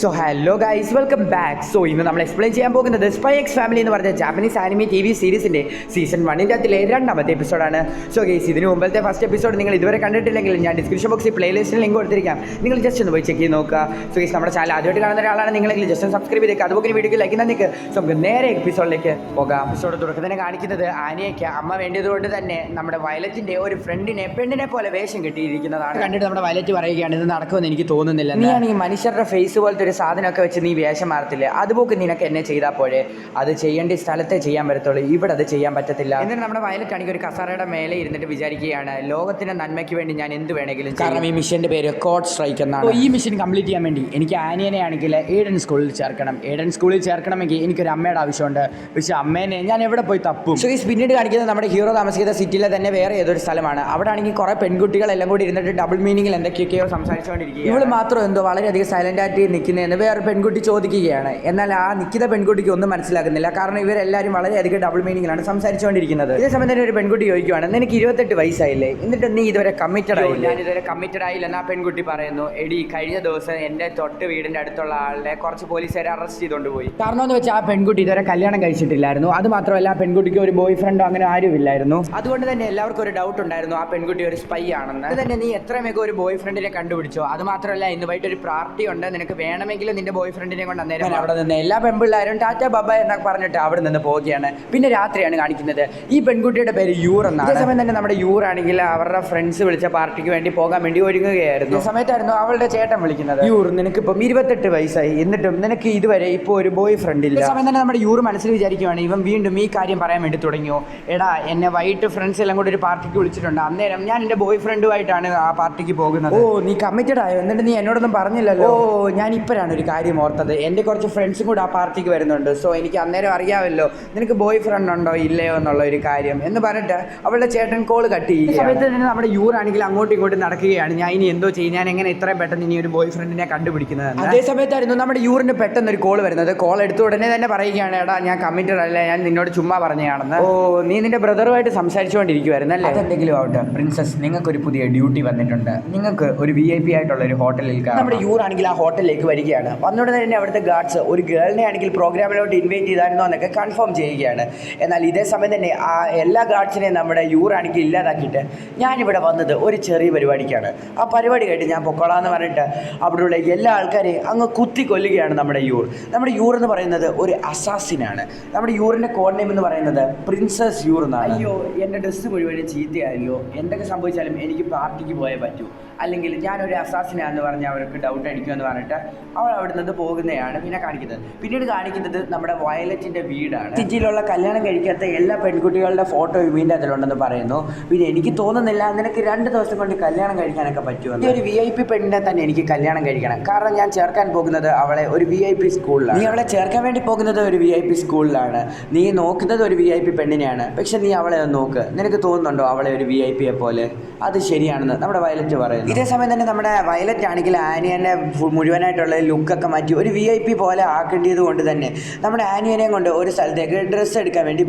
So hello guys, welcome back. So ഇന്ന് നമ്മൾ explain ചെയ്യാൻ പോകുന്നത് സ്പൈ എക്സ് ഫാമിലി എന്ന് പറഞ്ഞ ജാപ്പനീസ് ആനിമി ടി വി സീരീസിൻ്റെ സീസൺ 1 രണ്ടാമത്തെ എപ്പിസോഡാണ്. സോ ഗൈസ്, ഇതിന് മുമ്പത്തെ ഫസ്റ്റ് എപ്പിസോഡ് നിങ്ങൾ ഇതുവരെ കണ്ടിട്ടില്ലെങ്കിൽ ഞാൻ ഡിസ്ക്രിപ്ഷൻ ബോക്സിൽ പ്ലേലിസ്റ്റിൽ ലിങ്ക് കൊടുത്തിരിക്കാം. നിങ്ങൾ ജസ്റ്റ് ഒന്ന് പോയി ചെക്ക് ചെയ്ത് നോക്കുക. സോ ഗൈസ്, നമ്മുടെ ചാനൽ ആദ്യമായിട്ട് കാണുന്ന ഒരാളാണ് നിങ്ങളെങ്കിൽ ജസ്റ്റ് സബ്സ്ക്രൈബ് ചെയ്തേക്കുക. അതുപോലെ വീഡിയോക്ക് ലൈക്ക് തന്നേക്ക്. സോ നമുക്ക് നേരെ എപ്പിസോഡിലേക്ക് പോകാം. എപ്പിസോഡ് തുടക്കം തന്നെ കാണിക്കുന്നത് ആനിയയ്ക്ക് അമ്മ വേണ്ടിയതുകൊണ്ട് തന്നെ നമ്മുടെ വയലറ്റിൻ്റെ ഒരു ഫ്രണ്ടിനെ പെണ്ണിനെ പോലെ വേഷം കെട്ടിയിരിക്കുന്നതാണ്. കണ്ടിട്ട് നമ്മുടെ വയലറ്റ് പറയുകയാണ്, ഇത് നടക്കുമെന്ന് എനിക്ക് തോന്നുന്നില്ല. നീയാണെങ്കിൽ മനുഷ്യരുടെ ഫേസ് പോലത്തെ ഒരു സാധനമൊക്കെ വെച്ച് നീ വേഷം മാറത്തില്ലേ, അതുപോലെ നിനക്ക് എന്നെ ചെയ്താൽ പോരെ. അത് ചെയ്യേണ്ട സ്ഥലത്തെ ചെയ്യാൻ പറ്റത്തുള്ളൂ, ഇവിടെ അത് ചെയ്യാൻ പറ്റത്തില്ല. എന്നിട്ട് നമ്മുടെ വയലറ്റ് ആണെങ്കിൽ ഒരു കസേരയുടെ മേലെ ഇരുന്നിട്ട് വിചാരിക്കുകയാണ്, ലോകത്തിന്റെ നന്മയ്ക്ക് വേണ്ടി ഞാൻ എന്ത് വേണമെങ്കിലും. കാരണം ഈ മിഷന്റെ പേര് കോഡ് സ്ട്രൈക്ക് എന്നാണ്. ഈ മിഷൻ കംപ്ലീറ്റ് ചെയ്യാൻ വേണ്ടി എനിക്ക് ആനിയനെ ആണെങ്കിൽ ഏഡൻ സ്കൂളിൽ ചേർക്കണം. ഏഡൻ സ്കൂളിൽ ചേർക്കണമെങ്കിൽ എനിക്കൊരു അമ്മയുടെ ആവശ്യമുണ്ട്. പക്ഷേ അമ്മേനെ ഞാൻ എവിടെ പോയി തപ്പും. സോ ഈ പിന്നീട് കാണിക്കുന്നത് നമ്മുടെ ഹീറോ താമസിക്കുന്ന സിറ്റിയിലെ തന്നെ വേറെ ഏതൊരു സ്ഥലമാണ്. അവിടെ ആണെങ്കിൽ കുറെ പെൺകുട്ടികളെല്ലാം കൂടി ഇരുന്നിട്ട് ഡബിൾ മീനിങ്ങിൽ എന്തൊക്കെയൊക്കെയോ സംസാരിച്ചുകൊണ്ടിരിക്കുക. ഇവള് മാത്രം എന്തോ വളരെയധികം സൈലന്റ് ആയിട്ട് നിൽക്കുന്നതെന്ന് വേറെ പെൺകുട്ടി ചോദിക്കുകയാണ്. എന്നാൽ ആ നിൽക്കുന്ന പെൺകുട്ടിക്ക് ഒന്നും മനസ്സിലാകുന്നില്ല. കാരണം ഇവരെല്ലാവരും വളരെയധികം ഡബിൾ മീനിങ്ങിലാണ് സംസാരിച്ചുകൊണ്ടിരിക്കുന്നത്. ഇതേ സമയം തന്നെ ഒരു പെൺകുട്ടി ചോദിക്കുകയാണ്, നിനക്ക് 28 വയസ്സായില്ലേ, എന്നിട്ട് നീ ഇതുവരെ കമ്മിറ്റഡ് ആയില്ല? ഞാൻ ഇതുവരെ കമ്മിറ്റഡ് ആയില്ല എന്ന് ആ പെൺകുട്ടി പറയുന്നു. എടി, കഴിഞ്ഞ ദിവസം എൻ്റെ തൊട്ട് വീടിൻ്റെ അടുത്തുള്ള ആളെ കുറച്ച് പോലീസുകാരെ അറസ്റ്റ് ചെയ്തുകൊണ്ട് പോയി. കാരണം എന്ന് വെച്ചാൽ ആ പെൺകുട്ടി ഇതുവരെ കല്യാണം കഴിച്ചിട്ടില്ലായിരുന്നു. അത് മാത്രമല്ല ആ പെൺകുട്ടിക്ക് ഒരു ബോയ് ഫ്രണ്ടോ അങ്ങനെ ആരും ഇല്ലായിരുന്നു. അതുകൊണ്ട് തന്നെ എല്ലാവർക്കും ഒരു ഡൗട്ട് ഉണ്ടായിരുന്നു ആ പെൺകുട്ടി ഒരു സ്പൈ ആണെന്ന്. അത് തന്നെ നീ എത്ര വേഗം ഒരു ബോയ് ഫ്രണ്ടിനെ കണ്ടുപിടിച്ചോ. അത് മാത്രമല്ല ഇന്ന് വൈകിട്ട് ഒരു പാർട്ടി ഉണ്ട്, നിനക്ക് വേണമെങ്കിൽ നിന്റെ ബോയ് ഫ്രണ്ടിനെ കൊണ്ട് അന്നേരം അവിടെ നിന്ന് എല്ലാ പെൺപിള്ളേരും ടാറ്റ ബബ എന്നൊക്കെ പറഞ്ഞിട്ട് അവിടെ നിന്ന് പോവുകയാണ്. പിന്നെ രാത്രിയാണ് കാണിക്കുന്നത്. ഈ പെൺകുട്ടിയുടെ പേര് യൂർ എന്നാണ്. അതേ സമയം തന്നെ നമ്മുടെ യൂർ ആണെങ്കിൽ അവരുടെ ഫ്രണ്ട്സ് വിളിച്ച പാർട്ടിക്ക് വേണ്ടി പോകാൻ വേണ്ടി ഒരുങ്ങുകയായിരുന്നു. ഈ സമയത്തായിരുന്നു അവളുടെ ചേട്ടൻ വിളിക്കുന്നത്. യൂർ, നിനക്കിപ്പം 28 വയസ്സായി, എന്നിട്ടും നിനക്ക് ഇതുവരെ ഇപ്പോൾ ഒരു ബോയ് ഫ്രണ്ട് ഇല്ല. സമയം തന്നെ നമ്മുടെ യൂർ മനസ്സിൽ വിചാരിക്കുകയാണ്, ഇവൻ വീണ്ടും ഈ കാര്യം പറയാൻ വേണ്ടി തുടങ്ങിയോ. എടാ, എന്നെ വൈകിട്ട് ഫ്രണ്ട്സ് എല്ലാം കൂടി ഒരു പാർട്ടിക്ക് വിളിച്ചിട്ടുണ്ട്. അന്നേരം ഞാൻ എൻ്റെ ബോയ് ഫ്രണ്ടുമായിട്ടാണ് ആ പാർട്ടിക്ക് പോകുന്നത്. ഓ, നീ കമ്മിറ്റഡ് ആയോ? എന്നിട്ട് നീ എന്നോടൊന്നും പറഞ്ഞില്ലല്ലോ. ഓ, ഞാൻ ഇപ്പോഴാണ് ഒരു കാര്യം ഓർത്തത്. എൻ്റെ കുറച്ച് ഫ്രണ്ട്സും കൂടെ ആ പാർട്ടിക്ക് വരുന്നുണ്ട്. സോ എനിക്ക് അന്നേരം അറിയാമല്ലോ നിനക്ക് ബോയ് ഫ്രണ്ട് ഉണ്ടോ ഇല്ലയോ എന്നുള്ള ഒരു കാര്യം എന്ന് പറഞ്ഞിട്ട് അവളുടെ ചേട്ടൻ കോൾ കട്ട് ചെയ്യുക. സമയത്ത് തന്നെ നമ്മുടെ യൂർ ആണെങ്കിൽ അങ്ങോട്ടും ഇങ്ങോട്ടും നടക്കുകയാണ്. ഞാൻ ഇനി എന്തോ ചെയ്യും, ഞാൻ എങ്ങനെ ഇത്രയും പെട്ടെന്ന് ഇനി ഒരു ബോയ് ഫ്രണ്ടിനെ കണ്ടുപിടിക്കുന്നത്. അതേ സമയത്തായിരുന്നു നമ്മുടെ യൂറിന് പെട്ടെന്ന് ഒരു കോൾ വരുന്നത്. കോൾ എടുത്ത ഉടനെ തന്നെ പറയുകയാണ്, എടാ ഞാൻ കമ്മിറ്റഡ് അല്ല, ഞാൻ നിന്നോട് ചുമ്മാ പറഞ്ഞതാണെന്ന്. ഓ, നീ നിന്റെ ബ്രദറുമായിട്ട് സംസാരിച്ചുകൊണ്ടിരിക്കുവായിരുന്നു അല്ലേ? അതെന്തെങ്കിലും ആവട്ടെ പ്രിൻസസ്, നിങ്ങൾക്കൊരു പുതിയ ഡ്യൂട്ടി വന്നിട്ടുണ്ട്. നിങ്ങൾക്ക് ഒരു VIP ആയിട്ടുള്ള ഒരു ഹോട്ടലിൽ നമ്മുടെ യൂർ ആണെങ്കിൽ ആ ഹോട്ടലിലേക്ക് വരികയാണ്. വന്നുടനെ തന്നെ അവിടുത്തെ ഗാർഡ്സ് ഒരു ഗേളിനെ ആണെങ്കിൽ പ്രോഗ്രാമിലോട്ട് ഇൻവൈറ്റ് ചെയ്തായിരുന്നോ എന്നൊക്കെ കൺഫേം ചെയ്യുകയാണ്. എന്നാൽ ഇതേ സമയം തന്നെ ആ എല്ലാ ഗാർഡ്സിനെയും നമ്മുടെ യൂർ ആണെങ്കിൽ ഇല്ലാതാക്കിയിട്ട് ഞാനിവിടെ വന്നത് ഒരു ചെറിയ പരിപാടിക്കാണ്, ആ പരിപാടി കേട്ട് ഞാൻ പൊക്കോളാന്ന് പറഞ്ഞിട്ട് അവിടെയുള്ള എല്ലാ ആൾക്കാരെയും അങ്ങ് കുത്തി കൊല്ലുകയാണ് നമ്മുടെ യൂർ. നമ്മുടെ യൂർ എന്ന് പറയുന്നത് ഒരു അസാസിനാണ്. നമ്മുടെ യൂറിൻ്റെ കോഡ് നെയിം എന്ന് പറയുന്നത് പ്രിൻസസ് യൂർ എന്നാണ്. അയ്യോ, എൻ്റെ ഡ്രസ്സ് മുഴുവനും ചീത്തയായല്ലോ, എന്തൊക്കെ സംഭവിച്ചാലും എനിക്ക് പാർട്ടിക്ക് പോയേ പറ്റൂ, അല്ലെങ്കിൽ ഞാനൊരു അസാസിനാന്ന് പറഞ്ഞ് അവർക്ക് ഡൗട്ട് അടിക്കുമെന്ന് പറഞ്ഞിട്ട് അവൾ അവിടെ നിന്ന് പോകുന്നതാണ് പിന്നെ കാണിക്കുന്നത്. പിന്നീട് കാണിക്കുന്നത് നമ്മുടെ വയലറ്റിൻ്റെ വീടാണ്. സിറ്റിയിലുള്ള കല്യാണം കഴിക്കാത്ത എല്ലാ പെൺകുട്ടികളുടെ ഫോട്ടോ വീടിൻ്റെ അതിലുണ്ടെന്ന് പറയുന്നു. പിന്നെ എനിക്ക് തോന്നുന്നില്ല നിനക്ക് 2 ദിവസം കൊണ്ട് കല്യാണം കഴിക്കാനൊക്കെ പറ്റുമെന്ന്. ഒരു VIP പെണ്ണിനെ തന്നെ എനിക്ക് കല്യാണം കഴിക്കണം. കാരണം ഞാൻ ചേർക്കാൻ പോകുന്നത് അവളെ ഒരു VIP സ്കൂളിലാണ്. നീ അവളെ ചേർക്കാൻ വേണ്ടി പോകുന്നത് ഒരു VIP സ്കൂളിലാണ്. നീ നോക്കുന്നത് ഒരു VIP പെണ്ണിനെയാണ്. പക്ഷെ നീ അവളെ ഒന്ന് നോക്ക്, നിനക്ക് തോന്നുന്നുണ്ടോ അവളെ ഒരു VIPയെ പോലെ? അത് ശരിയാണെന്ന് നമ്മുടെ വയലറ്റ് പറയുന്നു. ഇതേ സമയം തന്നെ നമ്മുടെ വയലറ്റ് ആണെങ്കിൽ ആനിയനെ മുഴുവനായിട്ടുള്ള ലുക്കൊക്കെ മാറ്റി ഒരു VIP പോലെ ആക്കേണ്ടത് കൊണ്ട് തന്നെ നമ്മുടെ ആനിയനെയും കൊണ്ട് ഒരു സ്ഥലത്തേക്ക് ഡ്രസ്സ് എടുക്കാൻ വേണ്ടി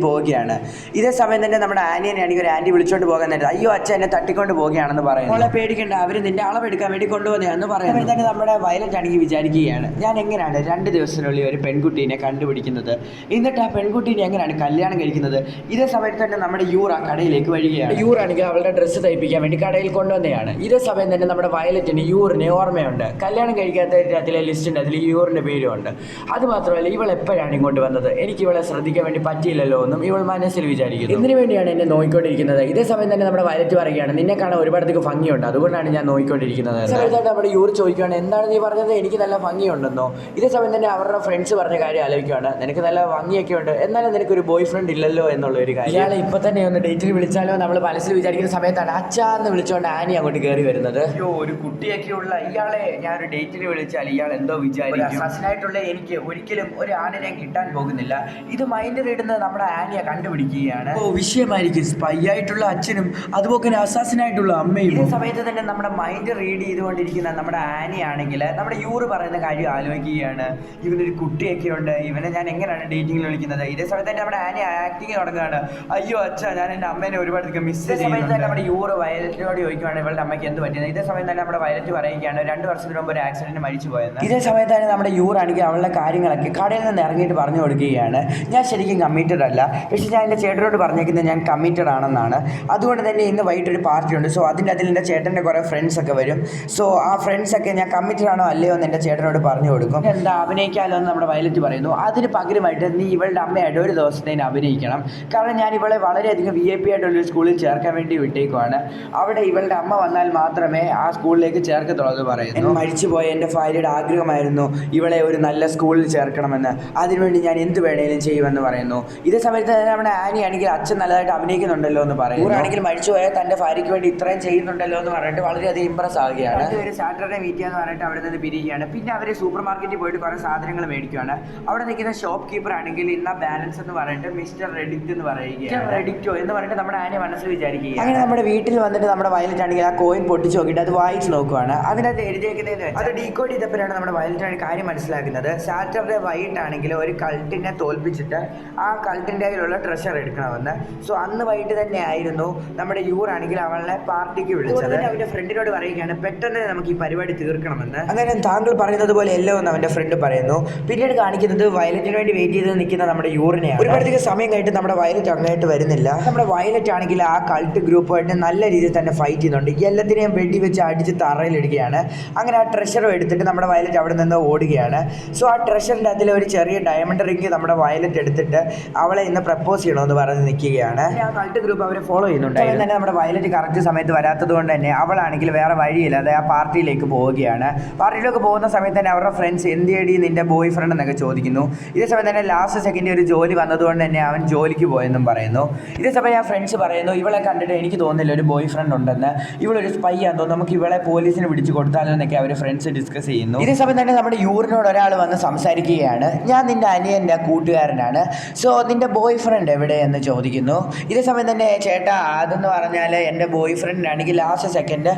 പോവുകയാണ്. ഇതേ സമയം തന്നെ നമ്മുടെ ആനിയനെ ആണെങ്കിൽ ഒരു ആൻറ്റി വിളിച്ചുകൊണ്ട് പോകാൻ നേരത്തെ അയ്യോ അച്ഛൻ എന്നെ തട്ടിക്കൊണ്ട് പോവുകയാണെന്ന് പറയുന്നു. അവളെ പേടിക്കേണ്ട, അവർ നിന്റെ അളവെടുക്കാൻ വേണ്ടി കൊണ്ടുപോകുന്നതാണെന്ന് പറയുന്നത്. തന്നെ നമ്മുടെ വയലറ്റ് ആണെങ്കിൽ വിചാരിക്കുകയാണ്, ഞാൻ എങ്ങനെയാണ് 2 ദിവസത്തിനുള്ളിൽ ഒരു പെൺകുട്ടീനെ കണ്ടുപിടിക്കുന്നത്, എന്നിട്ട് ആ പെൺകുട്ടീനെ എങ്ങനെയാണ് കല്യാണം കഴിക്കുന്നത്. ഇതേ സമയത്ത് തന്നെ നമ്മുടെ യൂർ ആ കടയിലേക്ക് വരികയാണ്. യൂർ ആണെങ്കിൽ അവളുടെ ഡ്രസ്സ് തയ്പ്പിക്കാൻ വേണ്ടി കടയിൽ കൊണ്ടുവന്നതാണ്. ഇതേ സമയം തന്നെ നമ്മുടെ വയലറ്റിന് യൂറിനെ ഓർമ്മയുണ്ട്. കല്യാണം കഴിക്കാത്ത അതിലെ ലിസ്റ്റുണ്ട്, അതിൽ യൂറിൻ്റെ പേരുമുണ്ട്. അതുമാത്രമല്ല ഇവൾ എപ്പോഴാണ് ഇങ്ങോട്ട് വന്നത്, എനിക്ക് ഇവളെ ശ്രദ്ധിക്കാൻ വേണ്ടി പറ്റിയില്ലല്ലോ എന്നും ഇവൾ മനസ്സിൽ വിചാരിക്കുന്നു. ഇതിനു വേണ്ടിയാണ് എന്നെ നോക്കിക്കൊണ്ടിരിക്കുന്നത്. ഇതേ സമയം തന്നെ നമ്മുടെ വയലറ്റ് പറയുകയാണ്, നിന്നെ കാണാൻ ഒരുപാടത്തേക്ക് ഭംഗിയുണ്ട്, അതുകൊണ്ടാണ് ഞാൻ നോക്കിക്കൊണ്ടിരിക്കുന്നത്. സമയത്തായിട്ട് നമ്മുടെ യൂർ ചോദിക്കുകയാണ്, എന്താണ് നീ പറഞ്ഞത്, എനിക്ക് നല്ല ഭംഗിയുണ്ടെന്നോ. ഇതേ സമയം തന്നെ അവരുടെ ഫ്രണ്ട്സ് പറഞ്ഞ കാര്യം ആലോചിക്കുകയാണ്, നിനക്ക് നല്ല ഭംഗിയൊക്കെ ഉണ്ട്, എന്നാലും നിനക്കൊരു ബോയ് ഫ്രണ്ട് ഇല്ലല്ലോ എന്നുള്ള ഒരു കാര്യം. ഇയാളെ ഇപ്പം തന്നെ ഒന്ന് ഡേറ്റിൽ വിളിച്ചാലോ നമ്മൾ മനസ്സിൽ വിചാരിക്കുന്ന സമയത്താണ് അച്ഛാന്ന് വിളിച്ചുകൊണ്ട് ആനി അങ്ങോട്ട് കയറി വരുന്നത്. അയ്യോ, ഒരു കുട്ടിയൊക്കെയുള്ള ഇയാളെ ഞാനൊരു ഡേറ്റിൽ വിളിച്ചാൽ ഇയാൾ എന്തോ വിചാരിക്കും. അസസിനായിട്ടുള്ള എനിക്ക് ഒരിക്കലും ഒരു ആണിനെ കിട്ടാൻ പോകുന്നില്ല. ഇത് മൈൻഡ് റീഡുന്നത് നമ്മുടെ ആനിയെ കണ്ടുപിടിക്കുകയാണ്. ഓ, വിഷയമായിരിക്കും സ്പൈ ആയിട്ടുള്ള അച്ഛനും അതുപോലെ അസാസിനായിട്ടുള്ള അമ്മയും. ഈ സമയത്ത് തന്നെ നമ്മുടെ മൈൻഡ് റീഡ് ചെയ്തുകൊണ്ടിരിക്കുന്ന നമ്മുടെ ആനി ആണെങ്കിൽ നമ്മുടെ യൂർ പറയുന്ന കാര്യം ആലോചിക്കുകയാണ്. ഇവനൊരു കുട്ടിയൊക്കെ ഉണ്ട്, ഇവനെ ഞാൻ എങ്ങനെയാണ് ഡേറ്റിങ്ങിൽ വിളിക്കുന്നത്. ഇതേ സമയത്ത് തന്നെ നമ്മുടെ ആനി ആക്ടിങ് തുടങ്ങുകയാണ്. അയ്യോ അച്ഛാ, ഞാൻ എൻ്റെ അമ്മേനെ ഒരുപാട് മിസ് ചെയ്യുന്നു. സമയത്ത് തന്നെ നമ്മുടെ യൂർ വയലറ്റിനോട് ചോദിക്കുകയാണ് ഇവളുടെ അമ്മയ്ക്ക് എന്ത് പറ്റിയത്. ഇതേ സമയം തന്നെ നമ്മുടെ വയലറ്റ് പറയുകയാണ് 2 വർഷത്തിന് മുമ്പ് ഒരു ആക്സിഡന്റ് മരിച്ചു പോയെന്ന്. ഇതേ സമയത്താണ് നമ്മുടെ യൂറാണെങ്കിൽ അവളുടെ കാര്യങ്ങളൊക്കെ കടയിൽ നിന്ന് ഇറങ്ങിയിട്ട് പറഞ്ഞു കൊടുക്കുകയാണ്, ഞാൻ ശരിക്കും കമ്മിറ്റഡ് അല്ല, പക്ഷേ ഞാൻ എൻ്റെ ചേട്ടനോട് പറഞ്ഞേക്കുന്നത് ഞാൻ കമ്മിറ്റഡ് ആണെന്നാണ്. അതുകൊണ്ട് തന്നെ ഇന്ന് വൈകിട്ടൊരു പാർട്ടി ഉണ്ട്. സോ അതിൽ എൻ്റെ ചേട്ടൻ്റെ കുറേ ഫ്രണ്ട്സൊക്കെ വരും. സോ ആ ഫ്രണ്ട്സൊക്കെ ഞാൻ കമ്മിറ്റഡ് ആണോ അല്ലയോ എന്ന് എൻ്റെ ചേട്ടനോട് പറഞ്ഞു കൊടുക്കും. എന്താ അഭിനയിക്കാമല്ലോ എന്ന് നമ്മുടെ വയലറ്റ് പറയുന്നു. അതിന് പകരമായിട്ട് നീ ഇവളുടെ അമ്മയായിട്ട് ഒരു ദിവസത്തേന് അഭിനയിക്കണം. കാരണം ഞാൻ ഇവളെ വളരെയധികം VIP ആയിട്ടുള്ളൊരു സ്കൂളിൽ ചേർക്കാൻ വേണ്ടി വിട്ടേക്കുവാണ്. അവിടെ ഇവളുടെ അമ്മ വന്നാൽ മാത്രമേ ആ സ്കൂളിലേക്ക് ചേർക്കത്തുള്ളൂ എന്ന് പറയുന്നു. മരിച്ചുപോയ എൻ്റെ ഭാര്യയുടെ ആഗ്രഹമായിരുന്നു ഇവളെ ഒരു നല്ല സ്കൂളിൽ ചേർക്കണമെന്ന്. അതിനുവേണ്ടി ഞാൻ എന്ത് വേണേലും ചെയ്യുമെന്ന് പറയുന്നു. ഇതേ സമയത്ത് നമ്മുടെ ആനി ആണെങ്കിൽ അച്ഛൻ നല്ലതായിട്ട് അഭിനയിക്കുന്നുണ്ടല്ലോ എന്ന് പറയുന്നു. ഊരാണെങ്കിൽ മരിച്ചുപോയാൽ തൻ്റെ ഭാര്യയ്ക്ക് വേണ്ടി ഇത്രയും ചെയ്യുന്നുണ്ടല്ലോ എന്ന് പറഞ്ഞിട്ട് വളരെയധികം ഇമ്പ്രസ് ആവുകയാണ്. ഒരു സാറ്റർഡേ മീറ്റ് എന്ന് പറഞ്ഞിട്ട് അവിടെ നിന്ന് പിരിയുകയാണ്. പിന്നെ അവർ സൂപ്പർ മാർക്കറ്റിൽ പോയിട്ട് കുറേ സാധനങ്ങൾ മേടിക്കുകയാണ്. അവിടെ നിൽക്കുന്ന ഷോപ്പ് കീപ്പർ ആണെങ്കിൽ ഇന്ന ബാലൻസ് എന്ന് പറഞ്ഞിട്ട് മിസ്റ്റർ റെഡിക്റ്റ് എന്ന് പറയുകയാണ്. റെഡിക്റ്റോ എന്ന് പറഞ്ഞിട്ട് നമ്മുടെ ആനി മനസ്സിൽ വിചാരിക്കുക. അങ്ങനെ നമ്മുടെ വീട്ടിൽ വന്നിട്ട് നമ്മുടെ വയലറ്റ് ആണെങ്കിൽ ആ കോയിൻ പൊട്ടിച്ച് നോക്കിയിട്ട് അത് വായിച്ച് നോക്കുവാണ്. അതിനകത്ത് എഴുതിയേക്കുന്നതെന്ന് വെച്ചാൽ അത് ഡീകോഡ് ചെയ്തപ്പോഴാണ് നമ്മുടെ വയലറ്റ് കാര്യം മനസ്സിലാക്കുന്നത്. സാറ്റർഡേ വൈകിട്ടാണെങ്കിൽ ഒരു കൾട്ടിനെ തോൽപ്പിച്ചിട്ട് ആ കൾട്ടിൻ്റെ കയ്യിലുള്ള ട്രഷർ എടുക്കണമെന്ന്. സോ അന്ന് വൈകിട്ട് തന്നെ ആയിരുന്നു നമ്മുടെ യൂറാണെങ്കിൽ അവളെ പാർട്ടിക്ക് വിളിച്ചത്. അവൻ്റെ ഫ്രണ്ടിനോട് പറയുകയാണ് പെട്ടെന്ന് നമുക്ക് ഈ പരിപാടി തീർക്കണമെന്ന്. അങ്ങനെ താങ്കൾ പറയുന്നത് പോലെ എല്ലോ എന്ന് അവൻ്റെ ഫ്രണ്ട് പറയുന്നു. പിന്നീട് കാണിക്കുന്നത് വയലറ്റിന് വേണ്ടി വെയിറ്റ് ചെയ്ത് നിൽക്കുന്ന നമ്മുടെ യൂറിനെയാണ്. ഒരുപാടധികം സമയം കഴിഞ്ഞിട്ട് നമ്മുടെ വയലറ്റ് അങ്ങോട്ട് വരുന്നില്ല. നമ്മുടെ വയലറ്റ് ആണെങ്കിൽ ആ കൾട്ട് ഗ്രൂപ്പുമായിട്ട് നല്ല രീതിയിൽ തന്നെ ഫൈറ്റ് ചെയ്യുന്നുണ്ട്. എല്ലാത്തിനെയും വെടി വെച്ച് അടിച്ച് തറയിലിടുകയാണ്. അങ്ങനെ ആ ട്രഷറും എടുത്തിട്ട് നമ്മുടെ വയലറ്റ് അവിടെ നിന്ന് ഓടുകയാണ്. സോ ആ ട്രഷറിൻ്റെ അതിൽ ഒരു ചെറിയ ഡയമണ്ട് റിംഗ് നമ്മുടെ വയലറ്റ് എടുത്തിട്ട് അവളെ ഇന്ന് പ്രപ്പോസ് ചെയ്യണമെന്ന് പറഞ്ഞ് നിൽക്കുകയാണ്. ആ കൾട്ട് ഗ്രൂപ്പ് അവരെ ഫോളോ ചെയ്യുന്നുണ്ട്. അതുകൊണ്ട് തന്നെ നമ്മുടെ വയലറ്റ് കറക്റ്റ് സമയത്ത് വരാത്തത് കൊണ്ട് തന്നെ അവളാണെങ്കിൽ വേറെ വഴിയില്ലാതെ ആ പാർട്ടിയിലേക്ക് പോവുകയാണ്. പാർട്ടിയിലേക്ക് പോകുന്ന സമയത്ത് തന്നെ അവരുടെ ഫ്രണ്ട്സ് എന്തിയടി നിൻ്റെ ബോയ് ഫ്രണ്ട് എന്നൊക്കെ ചോദിക്കുന്നു. ഇതേ സമയം തന്നെ ലാസ്റ്റ് സെക്കൻഡ് ഒരു ജോലി വന്നതുകൊണ്ട് തന്നെ അവൻ ജോലിക്ക് പോയെന്നും പറയുന്നു. ഇതേ സമയം ആ ഫ്രണ്ട്സ് പറയുന്നു ഇവളെ കണ്ടിട്ട് എനിക്ക് തോന്നുന്നില്ല ഒരു ബോയ് ഫ്രണ്ട് ഉണ്ടെന്ന്, ഇവളൊരു സ്പൈ ആണെന്ന് തോന്നുന്നു, നമുക്ക് ഇവളെ പോലീസിന് പിടിച്ചു കൊടുത്താലെന്നൊക്കെ അവർ ഫ്രണ്ട്സ് ഡിസ്കസ് ചെയ്യുന്നു. ഇതേ സമയം തന്നെ നമ്മുടെ യൂറിനോട് ഒരാൾ വന്ന് സംസാരിക്കുകയാണ്, ഞാൻ നിൻ്റെ അനിയൻ്റെ കൂട്ടുകാരനാണ്, സോ നിൻ്റെ ബോയ് ഫ്രണ്ട് എവിടെ എന്ന് ചോദിക്കുന്നു. ഇതേ സമയം തന്നെ ചേട്ടാ അതെന്ന് പറഞ്ഞാൽ എൻ്റെ ബോയ് ഫ്രണ്ടിനാണെങ്കിൽ ലാസ്റ്റ് സെക്കൻഡ്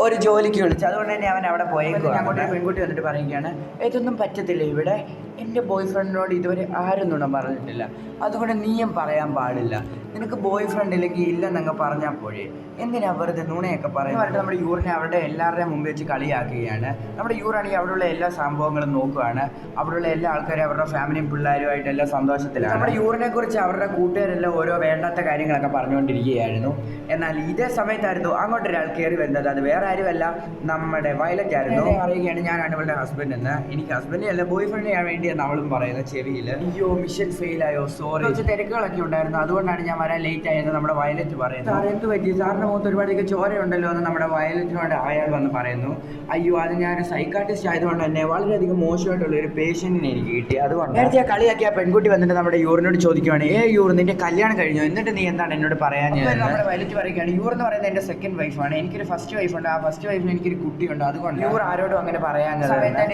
ഒരു ജോലിക്ക് വിളിച്ചു, അതുകൊണ്ട് തന്നെ അവൻ അവിടെ പോയേക്കും. അങ്ങോട്ടൊരു പെൺകുട്ടി വന്നിട്ട് പറയുകയാണ് ഇതൊന്നും പറ്റത്തില്ല, ഇവിടെ എൻ്റെ ബോയ് ഫ്രണ്ടിനോട് ഇതുവരെ ആരും നുണ പറഞ്ഞിട്ടില്ല, അതുകൊണ്ട് നീയും പറയാൻ പാടില്ല, നിനക്ക് ബോയ് ഫ്രണ്ട് ഇല്ലെങ്കിൽ ഇല്ലെന്നങ്ങ് പറഞ്ഞാൽ പോഴേ, എന്തിനാ വെറുതെ നുണയൊക്കെ പറയാൻ പറഞ്ഞിട്ട് നമ്മുടെ യൂറിനെ അവരുടെ എല്ലാവരുടെയും മുമ്പ് വെച്ച് കളിയാക്കുകയാണ്. നമ്മുടെ യൂറാണെങ്കിൽ അവിടെയുള്ള എല്ലാ സംഭവങ്ങളും നോക്കുകയാണ്. അവിടെയുള്ള എല്ലാ ആൾക്കാരും അവരുടെ ഫാമിലിയും പിള്ളേരുമായിട്ട് എല്ലാം സന്തോഷത്തിലാണ്. നമ്മുടെ യൂറിനെ കുറിച്ച് അവരുടെ കൂട്ടുകാരെല്ലാം ഓരോ വേണ്ടാത്ത കാര്യങ്ങളൊക്കെ പറഞ്ഞുകൊണ്ടിരിക്കുകയായിരുന്നു. എന്നാൽ ഇതേ സമയത്തായിരുന്നു അങ്ങോട്ടൊരാൾ കയറി വരുന്നത്. അത് വേറെ ആരുമല്ല, നമ്മുടെ വയലറ്റ് ആയിരുന്നു. പറയുകയാണ് ഞാനാണ് ഇവളുടെ ഹസ്ബൻഡ് എന്ന്. എനിക്ക് ഹസ്ബൻഡിനെ അല്ല ബോയ് ഫ്രണ്ടിനെ വേണ്ടിയാണ് അവളും പറയുന്നത് ചെവിയിൽ. അയ്യോ മിഷൻ ഫെയിലായോ, സോറി, കുറച്ച് തിരക്കുകളൊക്കെ ഉണ്ടായിരുന്നു, അതുകൊണ്ടാണ് ഞാൻ വരാൻ ലേറ്റ് ആയെന്ന് നമ്മുടെ വയലറ്റ് പറയുന്നു. സാർ എന്ത് പറ്റി, സാറിൻ്റെ മുഖത്ത് ഒരുപാടധികം ചോരയുണ്ടല്ലോ എന്ന് നമ്മുടെ വയലറ്റിനോട് അയാൾ വന്ന് പറയുന്നു. അയ്യോ അത് ഞാനൊരു സൈക്കാട്രിസ്റ്റ് ആയതുകൊണ്ട് തന്നെ വളരെയധികം മോശമായിട്ടുള്ള ഒരു പേഷ്യൻറ്റിനെ എനിക്ക് കിട്ടി, അതുകൊണ്ട് നേരത്തെ ആ കളിയാക്കി ആ പെൺകുട്ടി വന്നിട്ട് നമ്മുടെ യൂറിനോട് ചോദിക്കുവാണ് യൂർ നിന്റെ കല്യാണം കഴിഞ്ഞു, എന്നിട്ട് നീ എന്താണ് എന്നോട് പറയാൻ. നമ്മുടെ വയലറ്റ് പറയുകയാണ് യൂർ എന്ന് പറയുന്നത് എൻ്റെ സെക്കൻഡ് വൈഫാണ്, എനിക്കൊരു ഫസ്റ്റ് വൈഫുണ്ട്, ആ ഫസ്റ്റ് വൈഫിന് എനിക്കൊരു കുട്ടിയുണ്ട്, അതുകൊണ്ട് യൂർ ആരോടും അങ്ങനെ പറയാൻ.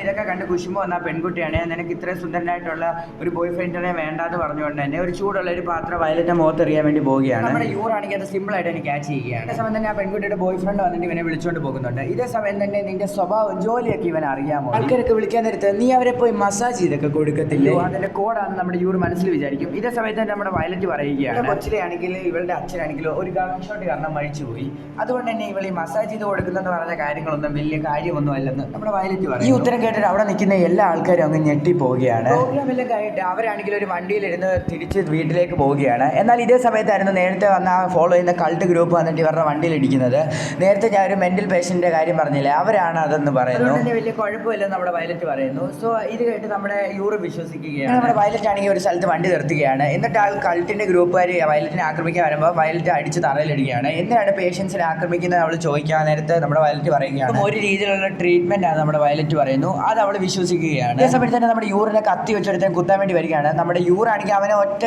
ഇതൊക്കെ കണ്ട് കുശുമ്പ് വന്ന പെൺകുട്ടിയാണ്, നിനക്ക് ഇത്രയും സുന്ദരനായിട്ടുള്ള ഒരു ബോയ് ഫ്രണ്ടിനെ വേണ്ടാന്ന് പറഞ്ഞുകൊണ്ട് തന്നെ ഒരു ചൂടുള്ള ഒരു പാത്രം വയലറ്റ് മുഖത്തെറിയാൻ വേണ്ടി പോവുകയാണ്. നമ്മുടെ യൂറാണെങ്കിൽ അത് സിമ്പിൾ ആയിട്ട് എനിക്ക് ക്യാച്ച് ചെയ്യുകയാണ്. ഇതേ സമയം തന്നെ ആ പെൺകുട്ടിയുടെ ബോയ് ഫ്രണ്ട് വന്നിട്ട് ഇവനെ വിളിച്ചുകൊണ്ട് പോകുന്നുണ്ട്. ഇതേ സമയം തന്നെ നിന്റെ സ്വഭാവം ജോലിയൊക്കെ ഇവൻ അറിയാമോ, ആൾക്കാരൊക്കെ വിളിക്കാൻ നേരത്ത് നീ അവരെ പോയി മസാജ് ചെയ്തൊക്കെ കൊടുക്കത്തില്ലോ, അതിന്റെ കോഡാണ് നമ്മുടെ യൂർ മനസ്സിൽ വിചാരിക്കും. ഇതേ സമയത്ത് തന്നെ നമ്മുടെ വയലറ്റ് പറയുകയാണ് കൊച്ചിലാണെങ്കിൽ ഇവളുടെ അച്ഛനാണെങ്കിലും ഒരു ഗൺ ഷോട്ട് കാരണം മരിച്ചുപോയി, അതുകൊണ്ട് തന്നെ ഇവൾ ഈ മസാജ് ചെയ്ത് കൊടുക്കുന്നതെന്ന് പറഞ്ഞ കാര്യങ്ങളൊന്നും വലിയ കാര്യമൊന്നും അല്ലെന്ന് നമ്മുടെ വയലറ്റ് പറയും. ഈ ഉത്തരം കേട്ടിട്ട് അവിടെ നിൽക്കുന്ന എല്ലാ ആൾക്കാരും അങ്ങ് ഞെട്ടിപ്പോവുകയാണ്. പ്രോഗ്രാമെല്ലാം കഴിഞ്ഞിട്ട് അവരാണെങ്കിൽ ഒരു വണ്ടിയിലിരുന്ന് തിരിച്ച് വീട്ടിലേക്ക് പോവുകയാണ്. എന്നാൽ ഇതേ സമയത്തായിരുന്നു നേരത്തെ വന്ന ആ ഫോളോ ചെയ്യുന്ന കൾട്ട് ഗ്രൂപ്പ് വന്നിട്ട് ഇവരുടെ വണ്ടിയിൽ ഇടിക്കുന്നത്. നേരത്തെ ഞാൻ ഒരു മെന്റൽ പേഷ്യൻ്റെ കാര്യം പറഞ്ഞില്ലേ, അവരാണ് അതെന്ന് പറയുന്നു. വലിയ കുഴപ്പമില്ലെന്ന് നമ്മുടെ വയലറ്റ് പറയുന്നു. സോ ഇത് കേട്ട് നമ്മുടെ യൂറ് വിശ്വസിക്കുകയാണ്. നമ്മുടെ വയലറ്റ് ആണെങ്കിൽ ഒരു സ്ഥലത്ത് വണ്ടി നിർത്തുകയാണ്. എന്നിട്ട് ആ കൾട്ടിൻ്റെ ഗ്രൂപ്പുകാർ വയലറ്റിനെ ആക്രമിക്കാൻ വരുമ്പോൾ വയലറ്റ് അടിച്ച് തറയിലിടുകയാണ്. എന്തിനാണ് പേഷ്യൻസിനെ ആക്രമിക്കുന്നത് അവൾ ചോദിക്കാൻ നേരത്തെ നമ്മുടെ വയലറ്റ് പറയുകയാണ് ഒരു രീതിയിലുള്ള ട്രീറ്റ്മെന്റ് ആണ് നമ്മുടെ വയലറ്റ് പറയുന്നു. അത് അവൾ വിശ്വസിക്കുകയാണ്. അതേ സമയത്ത് തന്നെ നമ്മുടെ യൂറിനെ കത്തി വെച്ചെടുത്താൽ കുത്താൻ വേണ്ടി വരികയാണ്. നമ്മുടെ യൂറാണെങ്കിൽ അവനെ ഒറ്റ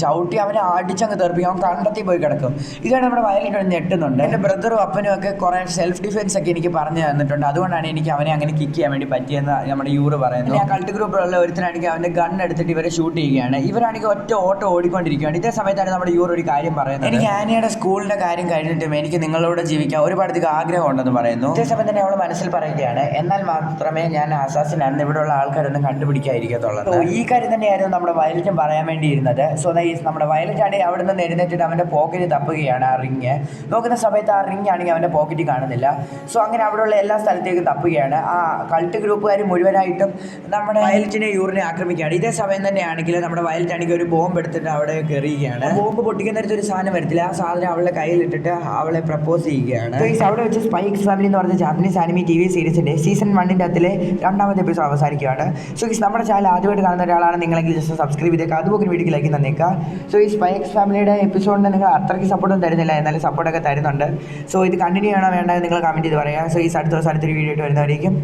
ചവിട്ടി അവനെ അടിച്ചങ്ങ് തെറിപ്പിക്കും, അവൻ കണ്ടെത്തി പോയി കിടക്കും. ഇതാണ് നമ്മുടെ വയലറ്റ് ഞെട്ടുന്നുണ്ട്. എൻ്റെ ബ്രദറും അപ്പനും ഒക്കെ കുറേ സെൽഫ് ഡിഫെൻസ് ഒക്കെ എനിക്ക് പറഞ്ഞു തന്നിട്ടുണ്ട്, അതുകൊണ്ടാണ് എനിക്ക് അവനെ അങ്ങനെ കിക്ക് ചെയ്യാൻ വേണ്ടി പറ്റിയെന്ന് നമ്മുടെ യൂറ് പറയുന്നു. ആ കൾട്ട് ഗ്രൂപ്പിലുള്ള ഒരുത്തനാണെങ്കിൽ അവൻ്റെ ഗൺ എടുത്തിട്ട് ഇവരെ ഷൂട്ട് ചെയ്യുകയാണ്. ഇവരാണെങ്കിൽ ഒറ്റ ഓട്ടം ഓടിക്കൊണ്ടിരിക്കുകയാണ്. ഇതേ സമയത്താണ് നമ്മുടെ യൂറ് ഒരു കാര്യം പറയുന്നത്, എനിക്ക് ആനിയുടെ സ്കൂളിൻ്റെ കാര്യം കഴിഞ്ഞിട്ടും എനിക്ക് നിങ്ങളോട് ജീവിക്കാൻ ഒരുപാടധികം ആഗ്രഹം ഉണ്ടെന്ന് പറയുന്നു. ഇതേ സമയം തന്നെ അവൾ മനസ്സിൽ പറയുകയാണ് എന്നാൽ മാത്രമേ ഞാൻ അസാസിനാണെന്ന് ഇവിടെയുള്ള ആൾക്കാരൊന്നും കണ്ടുപിടിക്കാതിരിക്കത്തുള്ളൂ. ഈ കാര്യം തന്നെയായിരുന്നു നമ്മുടെ വയലറ്റും പറയാൻ വേണ്ടിയിരുന്നത്. സോ നമ്മുടെ വയലറ്റ് ആണെങ്കിൽ അവിടെ നിന്ന് എഴുന്നേറ്റിട്ട് അവൻ്റെ പോക്കറ്റിൽ തപ്പുകയാണ് ആ റിങ്. നോക്കുന്ന സമയത്ത് ആ റിങ് ആണെങ്കിൽ അവൻ്റെ പോക്കറ്റിൽ കാണുന്നില്ല. സോ അങ്ങനെ അവിടെയുള്ള എല്ലാ സ്ഥലത്തേക്കും തപ്പുകയാണ്. ആ കൾട്ട് ഗ്രൂപ്പുകാർ മുഴുവനായിട്ടും നമ്മുടെ വയലറ്റിനെ യൂറിനെ ആക്രമിക്കുകയാണ്. ഇതേ സമയം തന്നെയാണെങ്കിൽ നമ്മുടെ വയലറ്റ് ആണെങ്കിൽ ഒരു ബോംബ് എടുത്തിട്ട് അവിടെ കയറിയുകയാണ്. ബോംബ് പൊട്ടിക്കുന്നിടത്ത് ഒരു സാധനം വരത്തില്ല, ആ സാധനം അവളുടെ കയ്യിലിട്ടിട്ട് അവളെ പ്രപ്പോസ് ചെയ്യുകയാണ്. അവിടെ വെച്ച് സ്പൈ എക്സ് ഫാമിലി എന്ന് പറഞ്ഞ ജാപ്പനീസ് ആനിമി TV സീരീസിൻ്റെ സീസൺ 1 അതിലെ 2ാമത്തെ എപ്പിസോഡ് അവസാനിക്കുകയാണ്. സോ ഗൈസ് നമ്മുടെ ചാനൽ ആദ്യമായിട്ട് കാണുന്ന ഒരാളാണ് നിങ്ങളെങ്കിൽ ജസ്റ്റ് സബ്സ്ക്രൈബ് ചെയ്തേക്കുക, അതുപോലെ വീഡിയോക്ക് ലൈക്ക് തന്നേക്കുക. സോ ഈ സ്പൈ എക്സ് ഫാമിലിയുടെ എപ്പിസോഡിന് നിങ്ങൾ അത്രയ്ക്ക് സപ്പോർട്ടൊന്നും തരുന്നില്ല, എന്നാലും സപ്പോർട്ടൊക്കെ തരുന്നുണ്ട്. സോ ഇത് കണ്ടിന്യൂ ചെയ്യണോ വേണ്ടത് നിങ്ങൾ കമൻറ്റ് ചെയ്ത് പറയുക. സോ ഈ അടുത്ത ദിവസം അടുത്തൊരു വീഡിയോ ആയിട്ട് വരുന്നവരേക്കും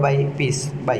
ബൈ, പീസ്, ബൈ.